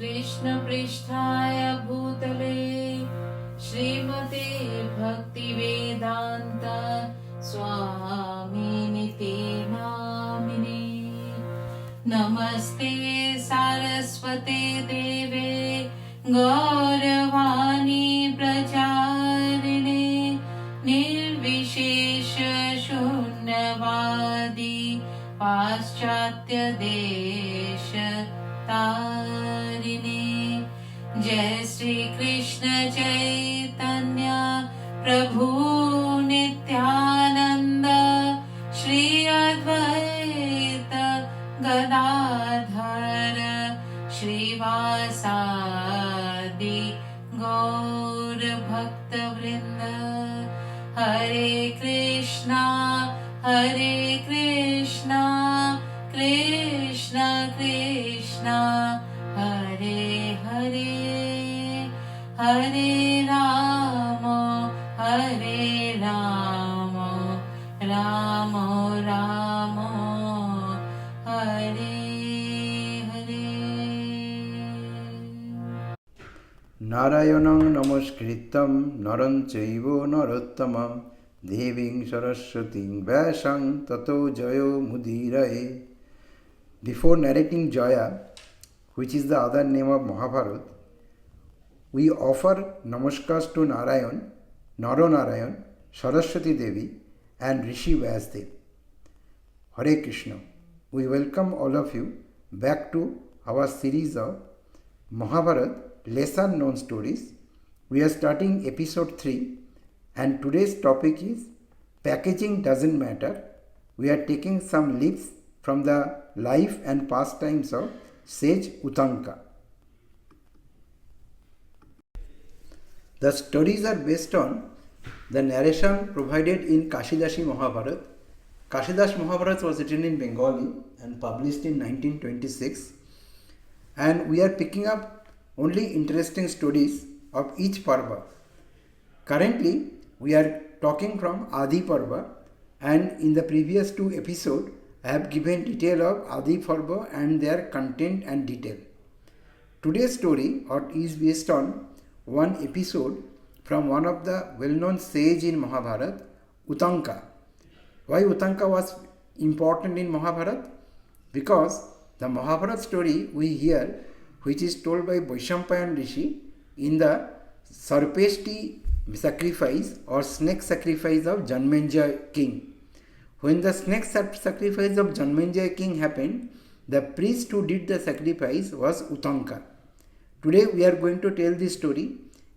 कृष्णपृष्ठाय भूतले श्रीमते भक्तिवेदान्त स्वामिनिते नामिने। नमस्ते सारस्वते देवे गौरवाणी प्रचारिणे निर्विशेष शून्यवादी पाश्चात्य देश तारिणे। जय श्री कृष्ण चैतन्य प्रभु नित्यानंद श्री अद्वैत गदाधर श्रीवासादि गौर भक्त वृंद। हरे कृष्णा कृष्ण कृष्ण हरे हरे, हरे राम राम राम हरे हरे। नारायणं नमस्कृतं नरं चैव नरोत्तमं देवीं सरस्वतीं व्यासं ततो जयो मुदीरये। Before narrating Jaya, which is the other name of Mahabharata, we offer namaskars to Narayan, Naronarayan, Saraswati Devi and Rsi Vaishyampayan. Hare Krishna. We welcome all of you back to our series of Mahabharata lesser known stories. We are starting episode 3 and today's topic is packaging doesn't matter. We are taking some leaves from the life and pastimes of Sage Uttanka. The stories are based on the narration provided in Kashidas Mahabharata. Kashidas Mahabharata was written in Bengali and published in 1926, and we are picking up only interesting stories of each Parva. Currently, we are talking from Adi Parva, and in the previous 2 episodes, I have given detail of Adi Parva and their content and detail. Today's story is based on one episode from one of the well-known sage in Mahabharata, Uttanka. Why Uttanka was important in Mahabharata? Because the Mahabharata story we hear, which is told by Vaishyampayan Rishi in the Sarpeshti sacrifice or snake sacrifice of Janmenjaya king. When the snake sacrifice of Janmenjaya king happened, the priest who did the sacrifice was Uttanka. Today we are going to tell this story.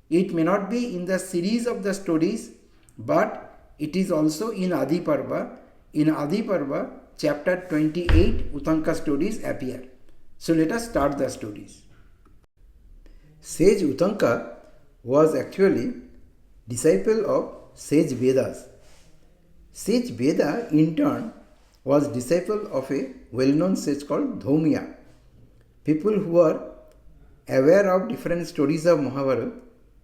It may not be in the series of the stories, but it is also in Adi Parva. In Adi Parva, chapter 28, Uttanka stories appear. So let us start the stories. Sage Uttanka was actually disciple of Sage Vedas. Sage Veda in turn was disciple of a well-known sage called Dhaumya. People who are aware of different stories of Mahabharata,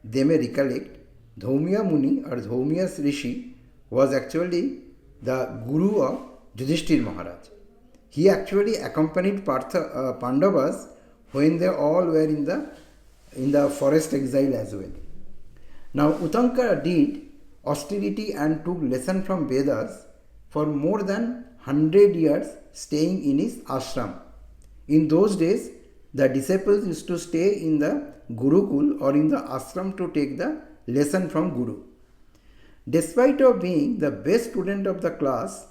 they may recollect Dhaumya Muni or Dhaumya Rishi was actually the guru of Yudhishthir Maharaj. He actually accompanied Pandavas when they all were in the forest exile as well. Now Uttanka did austerity and took lesson from Vedas for more than 100 years, staying in his ashram. In those days, the disciples used to stay in the Gurukul or in the ashram to take the lesson from Guru. Despite of being the best student of the class,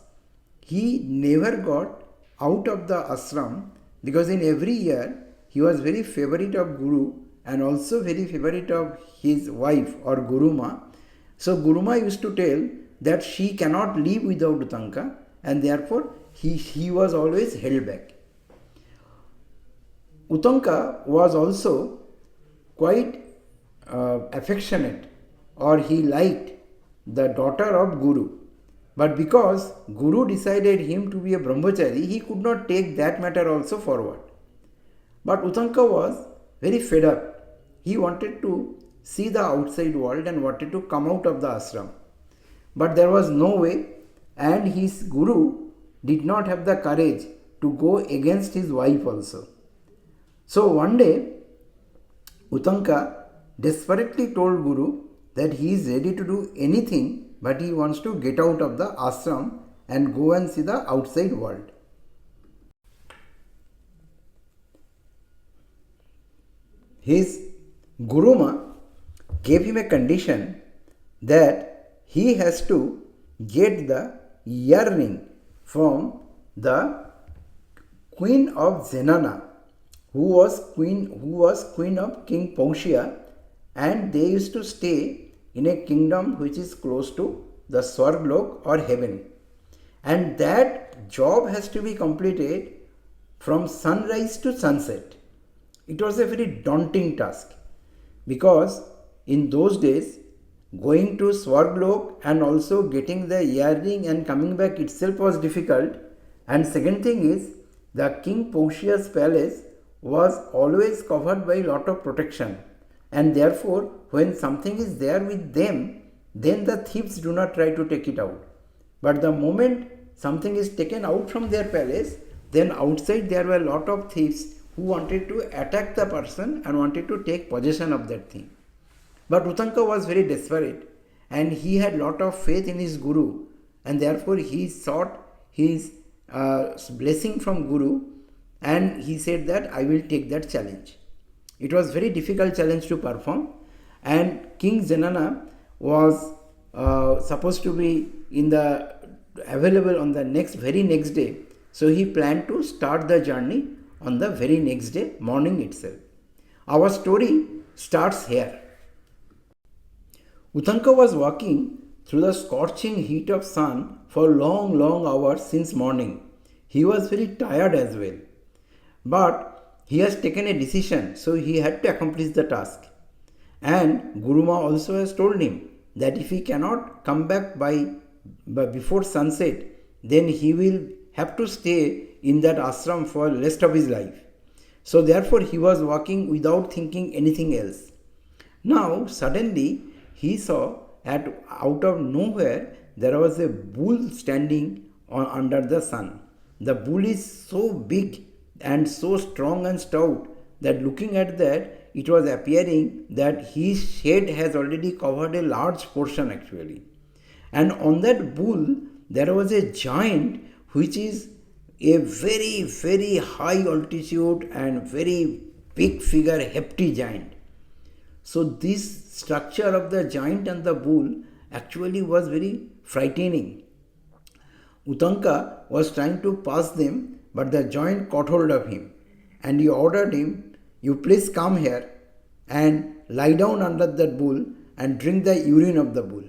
he never got out of the ashram because in every year he was very favorite of Guru and also very favorite of his wife or Guruma. So Guruma used to tell that she cannot live without Uttanka and therefore he was always held back. Uttanka was also quite affectionate, or he liked the daughter of Guru. But because Guru decided him to be a brahmachari, he could not take that matter also forward. But Uttanka was very fed up. He wanted to see the outside world and wanted to come out of the ashram. But there was no way, and his Guru did not have the courage to go against his wife also. So one day Uttanka desperately told Guru that he is ready to do anything, but he wants to get out of the ashram and go and see the outside world. His Guruma gave him a condition that he has to get the earring from the queen of Zenana, who was queen of King Paushya, and they used to stay in a kingdom which is close to the Swarglok or heaven. And that job has to be completed from sunrise to sunset. It was a very daunting task, because in those days going to Swarglok and also getting the earring and coming back itself was difficult. And second thing is, the King Paushya's palace was always covered by a lot of protection, and therefore when something is there with them, then the thieves do not try to take it out. But the moment something is taken out from their palace, then outside there were a lot of thieves who wanted to attack the person and wanted to take possession of that thing. But Uttanka was very desperate, and he had lot of faith in his Guru, and therefore he sought his blessing from Guru, and he said that I will take that challenge. It was very difficult challenge to perform, and King Zenana was supposed to be available on the very next day. So he planned to start the journey on the very next day, morning itself. Our story starts here. Uttanka was walking through the scorching heat of sun for long hours since morning. He was very tired as well. But he has taken a decision, so he had to accomplish the task. And Guruma also has told him that if he cannot come back by before sunset, then he will have to stay in that ashram for the rest of his life. So therefore he was walking without thinking anything else. Now suddenly he saw out of nowhere there was a bull standing under the sun. The bull is so big and so strong and stout that looking at that, it was appearing that his head has already covered a large portion actually. And on that bull there was a giant which is a very high altitude and very big figure, hefty giant. So this structure of the giant and the bull actually was very frightening. Uttanka was trying to pass them, but the giant caught hold of him, and he ordered him, you please come here and lie down under that bull and drink the urine of the bull.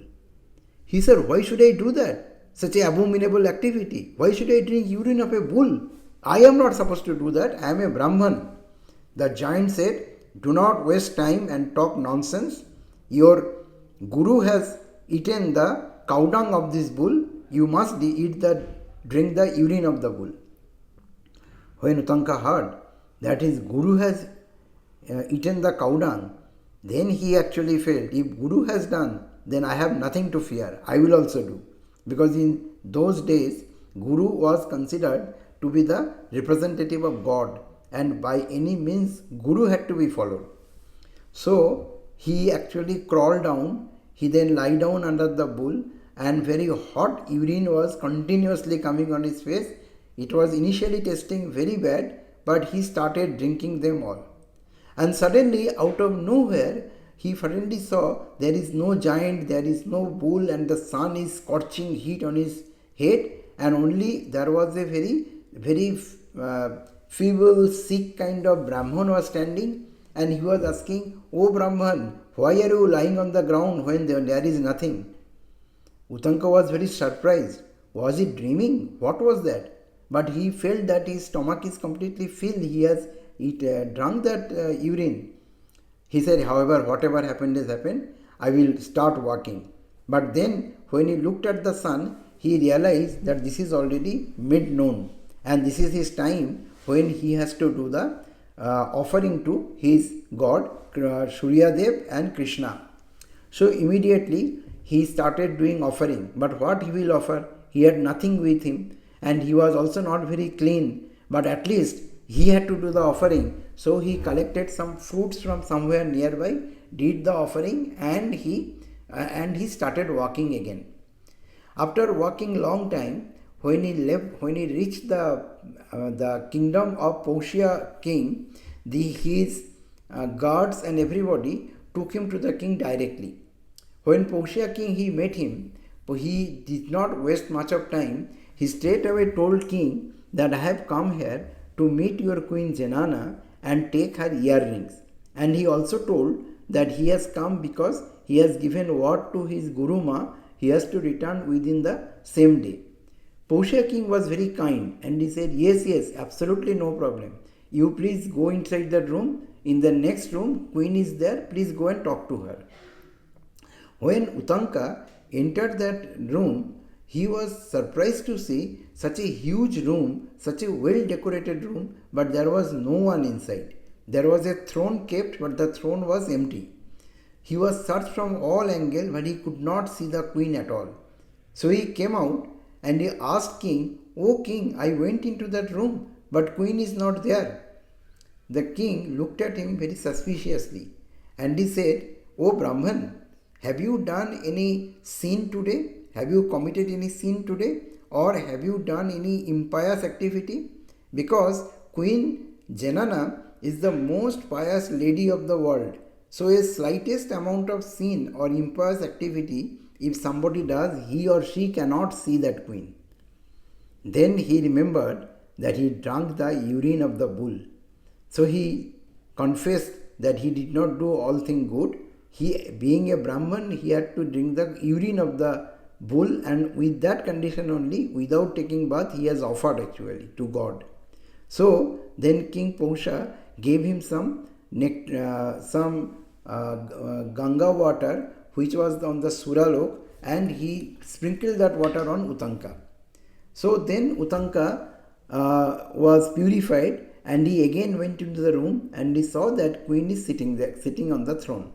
He said, why should I do that? Such an abominable activity. Why should I drink urine of a bull? I am not supposed to do that. I am a Brahman. The giant said, do not waste time and talk nonsense. Your Guru has eaten the cow dung of this bull. You must drink the urine of the bull. When Uttanka heard that his Guru has eaten the cow dung, then he actually felt, if Guru has done, then I have nothing to fear. I will also do. Because in those days, Guru was considered to be the representative of God, and by any means Guru had to be followed. So he actually crawled down, he then lie down under the bull, and very hot urine was continuously coming on his face. It was initially tasting very bad, but he started drinking them all. And suddenly, out of nowhere, he suddenly saw there is no giant, there is no bull, and the sun is scorching heat on his head, and only there was a very feeble, sick kind of Brahman was standing, and he was asking, "O Brahman, why are you lying on the ground when there is nothing?" Uttanka was very surprised. Was he dreaming? What was that? But he felt that his stomach is completely filled. He has drunk that urine. He said, however, whatever happened has happened. I will start walking. But then when he looked at the sun, he realized that this is already mid-noon, and this is his time when he has to do the offering to his god Suryadev and Krishna. So immediately he started doing offering. But what he will offer? He had nothing with him, and he was also not very clean. But at least he had to do the offering. So he collected some fruits from somewhere nearby, did the offering, and he started walking again. After walking long time, when he reached the kingdom of Portia king, his guards and everybody took him to the king directly. When Portia king he met him, he did not waste much of time. He straight away told king that I have come here to meet your queen Janana and take her earrings. And he also told that he has come because he has given word to his Guruma he has to return within the same day. Portia king was very kind and he said, yes, absolutely no problem. You please go inside that room. In the next room, queen is there. Please go and talk to her. When Uttanka entered that room, he was surprised to see such a huge room, such a well decorated room, but there was no one inside. There was a throne kept, but the throne was empty. He was searched from all angles, but he could not see the queen at all. So he came out and he asked king, "O king, I went into that room, but queen is not there." The king looked at him very suspiciously and he said, "O Brahman, have you done any sin today? Have you committed any sin today? Or have you done any impious activity? Because Queen Janana is the most pious lady of the world. So a slightest amount of sin or impious activity, if somebody does, he or she cannot see that queen." Then he remembered that he drank the urine of the bull. So he confessed that he did not do all things good. He, being a Brahman, he had to drink the urine of the bull, and with that condition only, without taking bath, he has offered actually to God. So then King Portia gave him some Ganga water which was on the Suralok, and he sprinkled that water on Uttanka. So then Uttanka was purified, and he again went into the room and he saw that queen is sitting there, sitting on the throne.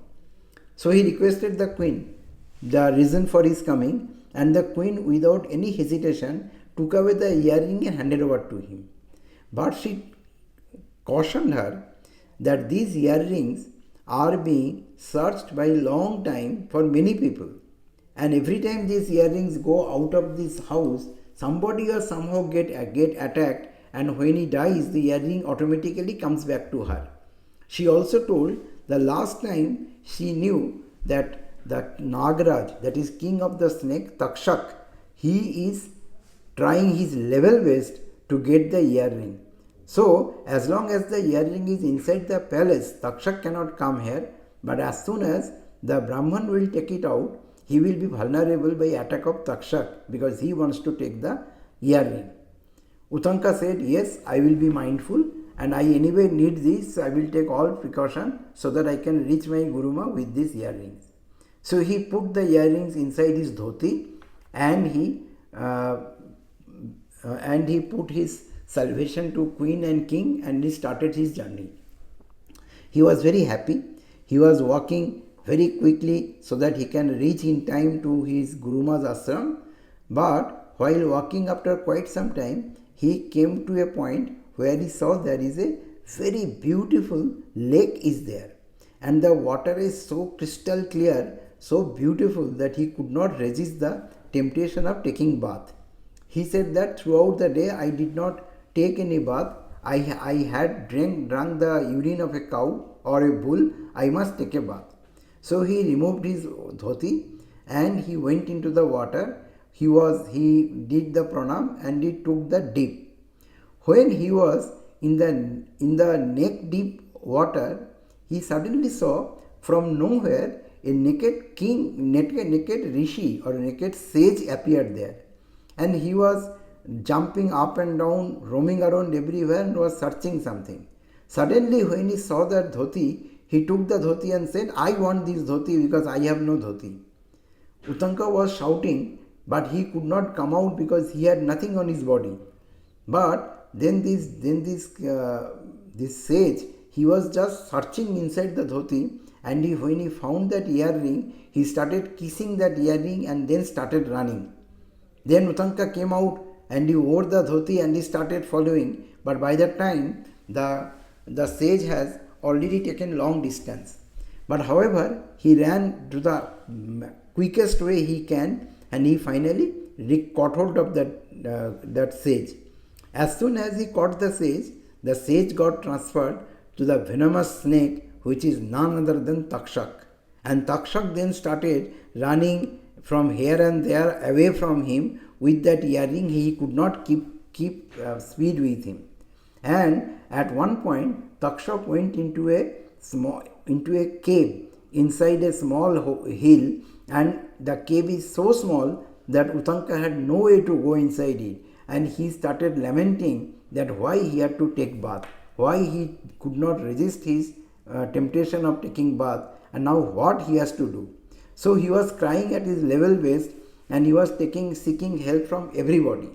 So he requested the queen the reason for his coming, and the queen without any hesitation took away the earring and handed over to him. But she cautioned her that these earrings are being searched by long time for many people, and every time these earrings go out of this house, somebody or somehow get attacked, and when he dies, the earring automatically comes back to her. She also told the last time she knew that the Nagaraj, that is king of the snake, Takshak, he is trying his level best to get the earring. So, as long as the earring is inside the palace, Takshak cannot come here, but as soon as the Brahman will take it out, he will be vulnerable by attack of Takshak because he wants to take the earring. Uttanka said, "Yes, I will be mindful, and I anyway need this, so I will take all precaution so that I can reach my Guruma with these earrings." So he put the earrings inside his dhoti, and he put his salvation to queen and king, and he started his journey. He was very happy. He was walking very quickly so that he can reach in time to his Guruma's ashram. But while walking, after quite some time, he came to a point where he saw there is a very beautiful lake is there, and the water is so crystal clear, so beautiful that he could not resist the temptation of taking bath. He said that throughout the day I did not take any bath. I had drunk the urine of a cow or a bull. I must take a bath. So he removed his dhoti and he went into the water. He did the pranam and he took the dip. When he was in the neck deep water, he suddenly saw from nowhere a naked king, naked rishi or naked sage appeared there, and he was jumping up and down, roaming around everywhere and was searching something. Suddenly when he saw that dhoti, he took the dhoti and said, "I want this dhoti because I have no dhoti." Uttanka was shouting, but he could not come out because he had nothing on his body. But then this sage, he was just searching inside the dhoti, and when he found that earring, he started kissing that earring and then started running. Then Uttanka came out and he wore the dhoti and he started following. But by that time, the sage has already taken long distance. But however, he ran to the quickest way he can, and he finally caught hold of that sage. As soon as he caught the sage got transferred to the venomous snake, which is none other than Takshak. And Takshak then started running from here and there away from him with that earring. He could not keep speed with him. And at one point, Takshak went into a cave inside a small hill, and the cave is so small that Uttanka had no way to go inside it, and he started lamenting that why he had to take bath, why he could not resist his temptation of taking bath, and now what he has to do. So he was crying at his level waist, and he was seeking help from everybody.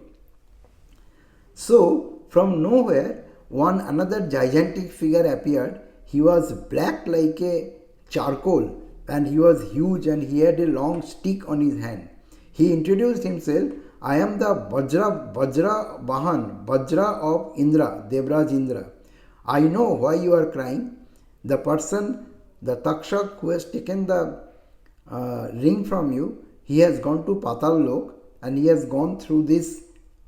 So from nowhere, another gigantic figure appeared. He was black like a charcoal, and he was huge, and he had a long stick on his hand. He introduced himself. I am the Vajra Vahan, Vajra of Indra, Devraj Indra. I know why you are crying. The person, the Takshak who has taken the ring from you, he has gone to Patal Lok, and he has gone through this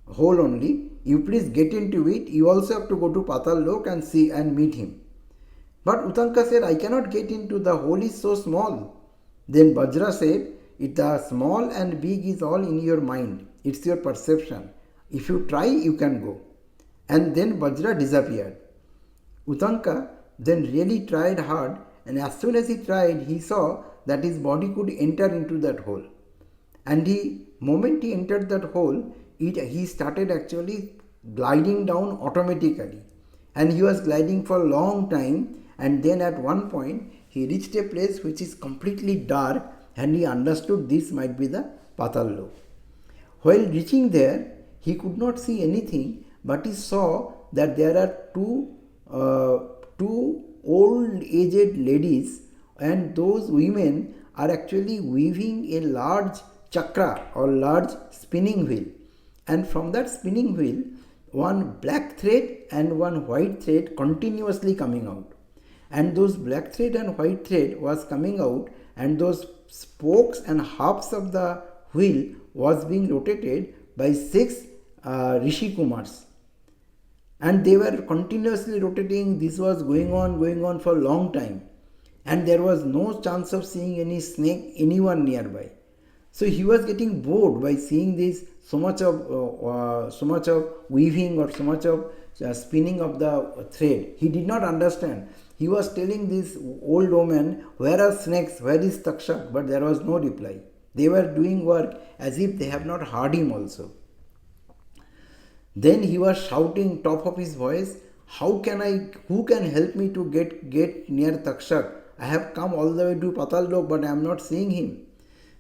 hole only. You please get into it. You also have to go to Patal Lok and see and meet him. But Uttanka said, I cannot get into, the hole is so small. Then Vajra said, the small and big is all in your mind. It's your perception. If you try, you can go. And then Vajra disappeared. Uttanka then really tried hard, and as soon as he tried, he saw that his body could enter into that hole. And moment he entered that hole, he started actually gliding down automatically. And he was gliding for a long time, and then at one point he reached a place which is completely dark, and he understood this might be the Patal Lok. While reaching there, he could not see anything, but he saw that there are two old aged ladies, and those women are actually weaving a large chakra or large spinning wheel. And from that spinning wheel, one black thread and one white thread continuously coming out. And those black thread and white thread was coming out, and those spokes and halves of the wheel was being rotated by 6 Rishi Kumars. And they were continuously rotating. This was going on for a long time. And there was no chance of seeing any snake, anyone nearby. So he was getting bored by seeing this so much of weaving or so much of spinning of the thread. He did not understand. He was telling this old woman, where are snakes, where is Takshak? But there was no reply. They were doing work as if they have not heard him also. Then he was shouting top of his voice, who can help me to get near Takshak? I have come all the way to Patal Lok, but I am not seeing him.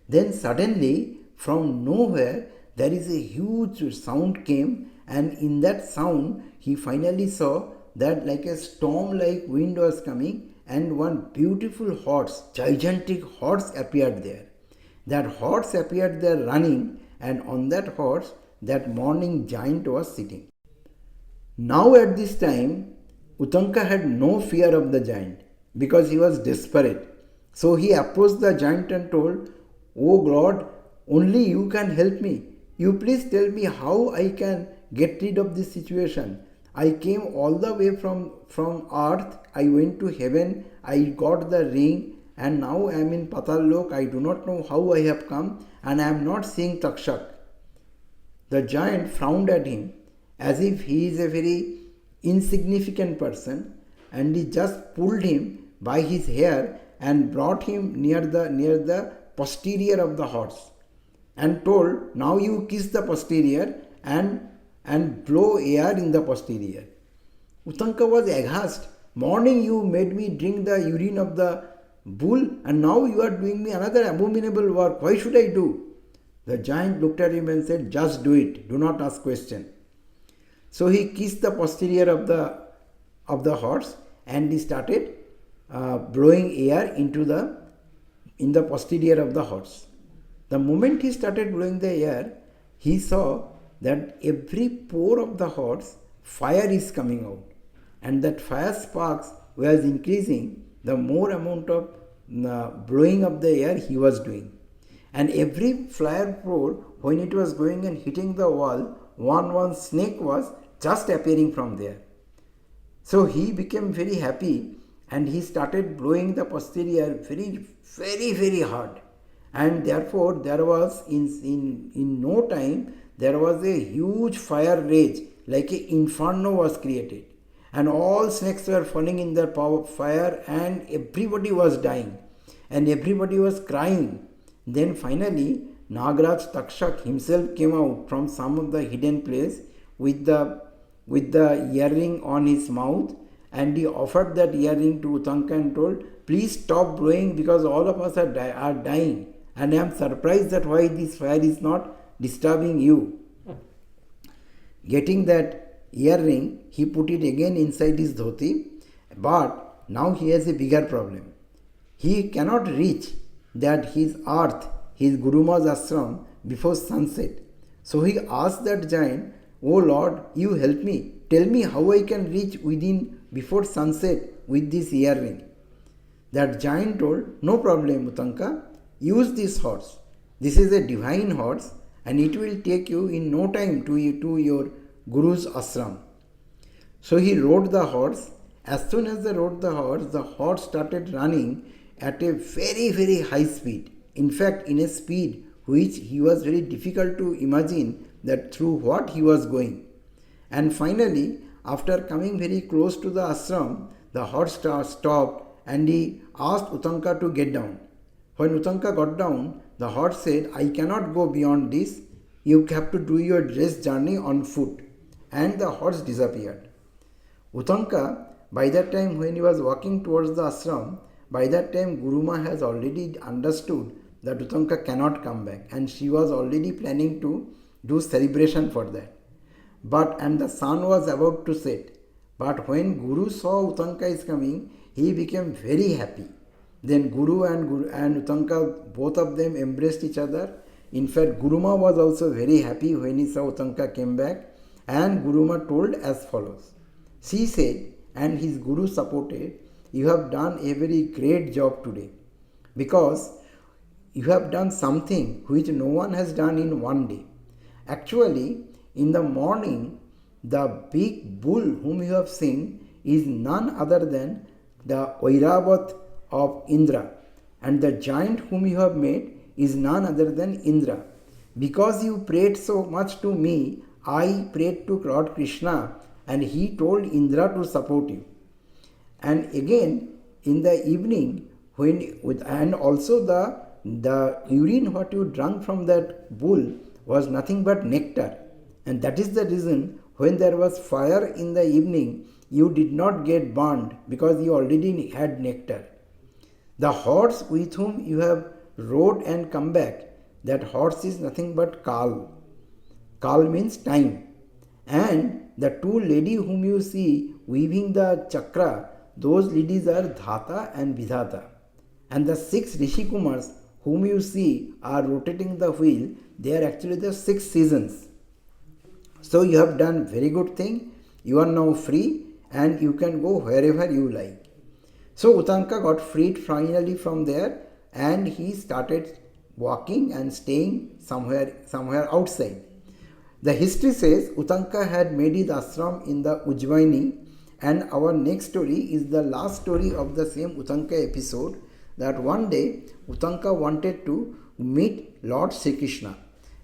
Then suddenly, from nowhere, there is a huge sound came, and in that sound, he finally saw that like a storm-like wind was coming, and one beautiful horse, gigantic horse appeared there. That horse appeared there running, and on that horse, that morning giant was sitting. Now at this time, Uttanka had no fear of the giant, because he was desperate. So he approached the giant and told, "O Lord, only you can help me. You please tell me how I can get rid of this situation. I came all the way from earth, I went to heaven, I got the ring, and now I am in Patal Lok. I do not know how I have come, and I am not seeing Takshak." The giant frowned at him as if he is a very insignificant person, and he just pulled him by his hair and brought him near the posterior of the horse and told, "Now you kiss the posterior and blow air in the posterior." Uttanka was aghast. Morning you made me drink the urine of the bull, and now you are doing me another abominable work. Why should I do? The giant looked at him and said, "Just do it. Do not ask question." So he kissed the posterior of the horse, and he started blowing air in the posterior of the horse. The moment he started blowing the air, he saw that every pore of the horse, fire is coming out. and that fire sparks was increasing, the more amount of blowing up the air he was doing. And every fire pour, when it was going and hitting the wall, one snake was just appearing from there. So he became very happy and he started blowing the posterior very hard. And therefore there was in no time there was a huge fire rage, like an inferno was created. And all snakes were falling in the fire and everybody was dying. And everybody was crying. Then finally Nagraj Takshak himself came out from some of the hidden place with the earring on his mouth, and he offered that earring to Uttanka and told, please stop blowing because all of us are dying, and I am surprised that why this fire is not disturbing you. Getting that earring, he put it again inside his dhoti, but now he has a bigger problem. He cannot reach that his earth, his Guruma's ashram before sunset. So he asked that giant, oh Lord, you help me. Tell me how I can reach before sunset with this earring. That giant told, no problem Uttanka, use this horse. This is a divine horse and it will take you in no time to your Guru's ashram. So he rode the horse. As soon as they rode the horse started running at a very high speed. In fact, in a speed which he was very difficult to imagine that through what he was going. And finally, after coming very close to the ashram, the horse stopped and he asked Uttanka to get down. When Uttanka got down, the horse said, I cannot go beyond this. You have to do your rest journey on foot. And the horse disappeared. Uttanka, by that time when he was walking towards the ashram, by that time Guruma has already understood that Uttanka cannot come back, and she was already planning to do celebration for that. And the sun was about to set. But when Guru saw Uttanka is coming, he became very happy. Then Guru and Uttanka, both of them embraced each other. In fact, Guruma was also very happy when he saw Uttanka came back, and Guruma told as follows. She said, and his Guru supported, you have done a very great job today, because you have done something which no one has done in one day. Actually, in the morning, the big bull whom you have seen is none other than the Oiravat of Indra, and the giant whom you have met is none other than Indra. Because you prayed so much to me, I prayed to Lord Krishna, and he told Indra to support you. And again, in the evening, and also the urine what you drank from that bull was nothing but nectar. And that is the reason when there was fire in the evening, you did not get burned because you already had nectar. The horse with whom you have rode and come back, that horse is nothing but Kal. Kal means time. And the two ladies whom you see weaving the chakra, those ladies are Dhata and Vidhata. And the 6 Rishi Kumars whom you see are rotating the wheel, they are actually the 6 seasons. So you have done very good thing. You are now free and you can go wherever you like. So Uttanka got freed finally from there, and he started walking and staying somewhere outside. The history says Uttanka had made his ashram in the Ujjaini, and our next story is the last story of the same Uttanka episode, that one day Uttanka wanted to meet Lord Sri Krishna,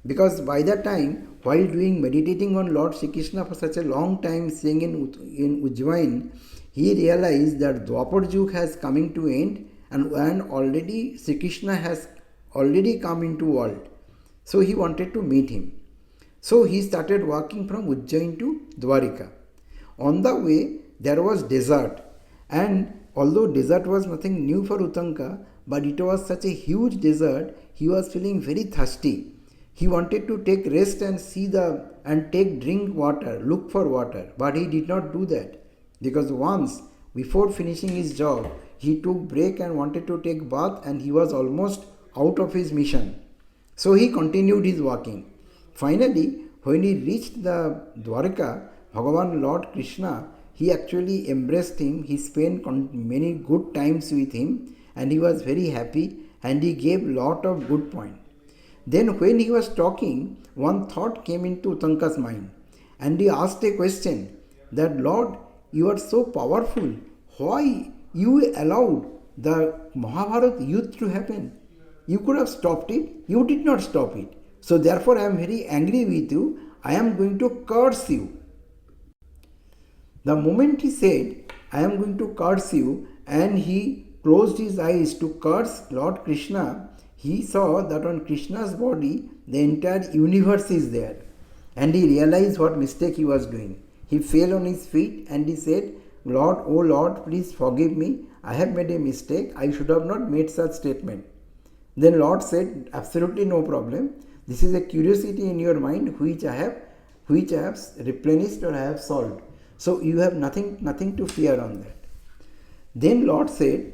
because by that time, while meditating on Lord Sri Krishna for such a long time, staying in Ujjain, he realized that Dwapar Yug has coming to end, and already Sri Krishna has already come into world. So he wanted to meet him. So he started walking from Ujjain to Dwarika. On the way, there was desert, and although desert was nothing new for Uttanka, but it was such a huge desert, he was feeling very thirsty. He wanted to take rest and drink water, look for water, but he did not do that, because once before finishing his job, he took break and wanted to take bath, and he was almost out of his mission. So he continued his walking. Finally, when he reached the Dwarika, Bhagavan Lord Krishna, he actually embraced him. He spent many good times with him and he was very happy and he gave lot of good points. Then when he was talking, one thought came into Uttanka's mind and he asked a question that, Lord, you are so powerful. Why you allowed the Mahabharata youth to happen? You could have stopped it. You did not stop it. So therefore I am very angry with you. I am going to curse you. The moment he said, I am going to curse you, and he closed his eyes to curse Lord Krishna, he saw that on Krishna's body the entire universe is there. And he realized what mistake he was doing. He fell on his feet and he said, Lord, oh Lord, please forgive me. I have made a mistake. I should have not made such statement. Then Lord said, absolutely no problem. This is a curiosity in your mind which I have replenished or I have solved. So you have nothing to fear on that. Then Lord said,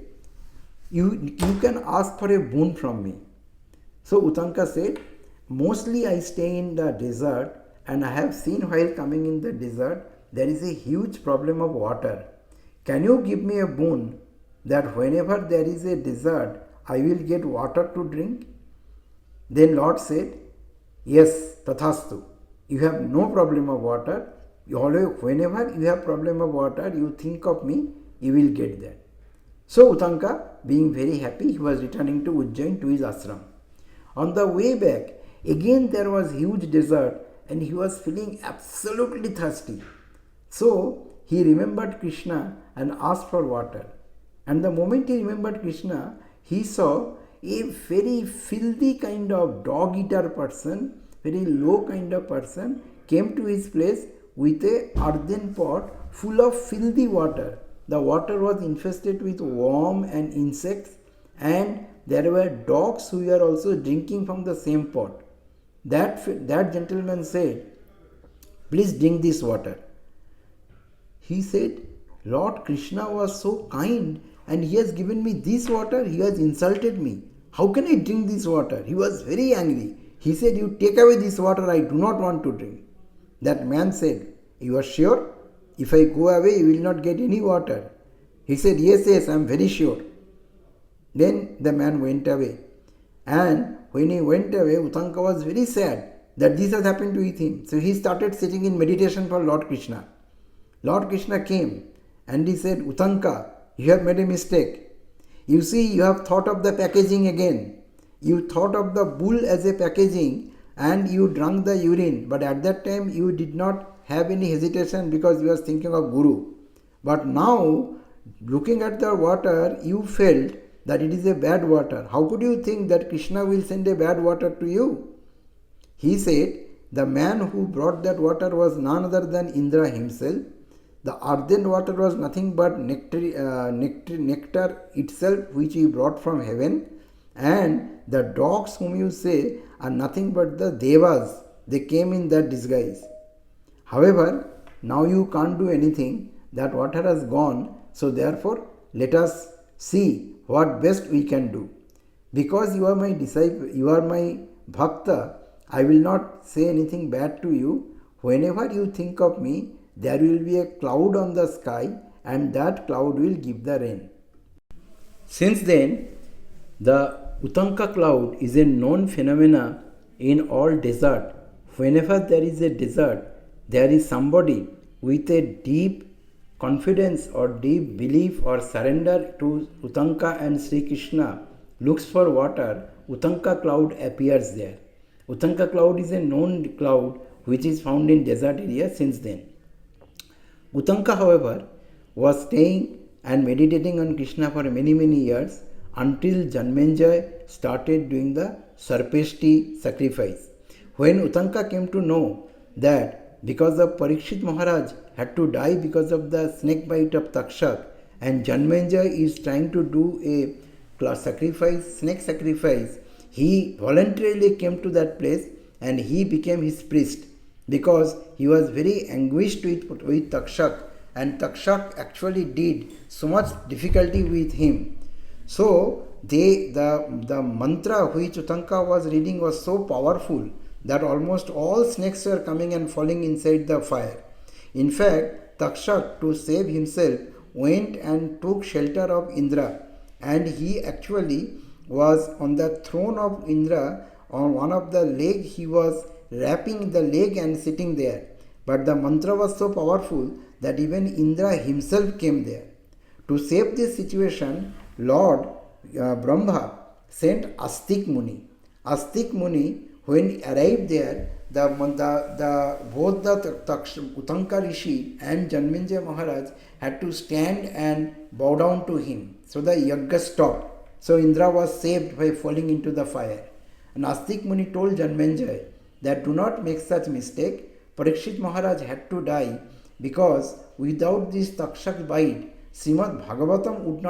you can ask for a boon from me. So Uttanka said, mostly I stay in the desert and I have seen while coming in the desert there is a huge problem of water. Can you give me a boon that whenever there is a desert I will get water to drink? Then Lord said, yes, tathastu. You have no problem of water. Whenever you have problem of water, you think of me, you will get that. So Uttanka, being very happy, he was returning to Ujjain to his ashram. On the way back, again there was huge desert and he was feeling absolutely thirsty. So he remembered Krishna and asked for water. And the moment he remembered Krishna, he saw a very filthy kind of dog-eater person, very low kind of person, came to his place with a earthen pot full of filthy water. The water was infested with worm and insects, and there were dogs who were also drinking from the same pot. That gentleman said, please drink this water. He said, Lord Krishna was so kind and he has given me this water, he has insulted me. How can I drink this water? He was very angry. He said, you take away this water, I do not want to drink. That man said, you are sure? If I go away, you will not get any water. He said, yes, I am very sure. Then the man went away. And when he went away, Uttanka was very sad that this has happened to him. So he started sitting in meditation for Lord Krishna. Lord Krishna came and he said, Uttanka, you have made a mistake. You see, you have thought of the packaging again. You thought of the bull as a packaging and you drank the urine. But at that time, you did not have any hesitation because you were thinking of Guru. But now, looking at the water, you felt that it is a bad water. How could you think that Krishna will send a bad water to you? He said, the man who brought that water was none other than Indra himself. The ardent water was nothing but nectar itself which he brought from heaven. And the dogs whom you say are nothing but the devas. They came in that disguise. However, now you can't do anything. That water has gone. So therefore, let us see what best we can do. Because you are my disciple, you are my bhakta, I will not say anything bad to you. Whenever you think of me, there will be a cloud on the sky and that cloud will give the rain. Since then, the Uttanka cloud is a known phenomena in all desert. Whenever there is a desert, there is somebody with a deep confidence or deep belief or surrender to Uttanka and Sri Krishna looks for water, Uttanka cloud appears there. Uttanka cloud is a known cloud which is found in desert area since then. Uttanka, however, was staying and meditating on Krishna for many years until Janmenjaya started doing the Sarpeshti sacrifice. When Uttanka came to know that because of Parikshit Maharaj had to die because of the snake bite of Takshak, and Janmenjaya is trying to do a snake sacrifice, he voluntarily came to that place and he became his priest because he was very anguished with Takshak, and Takshak actually did so much difficulty with him. So the mantra which Uttanka was reading was so powerful that almost all snakes were coming and falling inside the fire. In fact, Takshak, to save himself, went and took shelter of Indra, and he actually was on the throne of Indra. On one of the leg he was wrapping the leg and sitting there. But the mantra was so powerful that even Indra himself came there. To save this situation, Lord Brahma sent Astik Muni. Astik Muni, when arrived there, both the Uttanka Rishi and Janmenjaya Maharaj had to stand and bow down to him. So the yagya stopped. So Indra was saved by falling into the fire. And Astik Muni told Janmenjaya that do not make such mistake. Parikshit Maharaj had to die because without this Takshak bite, Srimad Bhagavatam would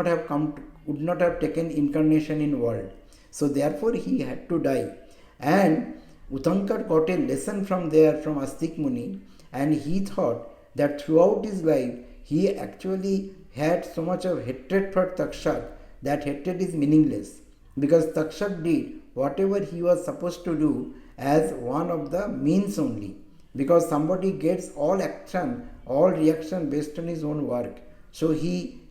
not have taken incarnation in world. So therefore he had to die. And Uttanka got a lesson from there from Astik Muni, and he thought that throughout his life he actually had so much of hatred for Takshak that hatred is meaningless, because Takshak did whatever he was supposed to do as one of the means only, because somebody gets all action, all reaction based on his own work. So he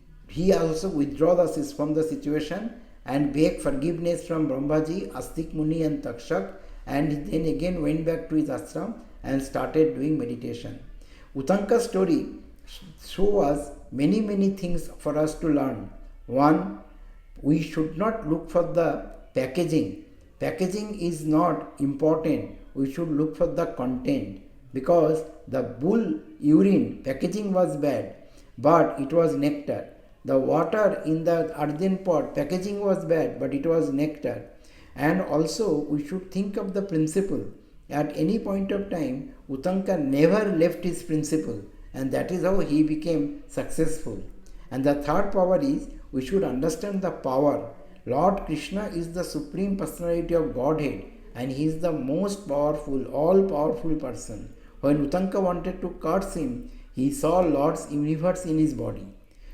also withdraws from the situation and beg forgiveness from Brahmaji, Astik Muni and Takshak, and then again went back to his ashram and started doing meditation. Uttanka's story shows us many things for us to learn. One, we should not look for the packaging. Packaging is not important. We should look for the content, because the bull urine packaging was bad, but it was nectar. The water in the earthen pot packaging was bad, but it was nectar. And also we should think of the principle. At any point of time, Uttanka never left his principle, and that is how he became successful. And the third power is, we should understand the power. Lord Krishna is the Supreme Personality of Godhead, and he is the most powerful, all-powerful person. When Uttanka wanted to curse him, he saw Lord's universe in his body.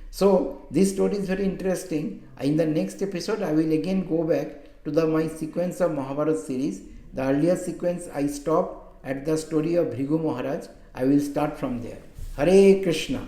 So this story is very interesting. In the next episode, I will again go back to my sequence of Mahabharata series. The earlier sequence I stopped at the story of Bhrigu Maharaj. I will start from there. Hare Krishna.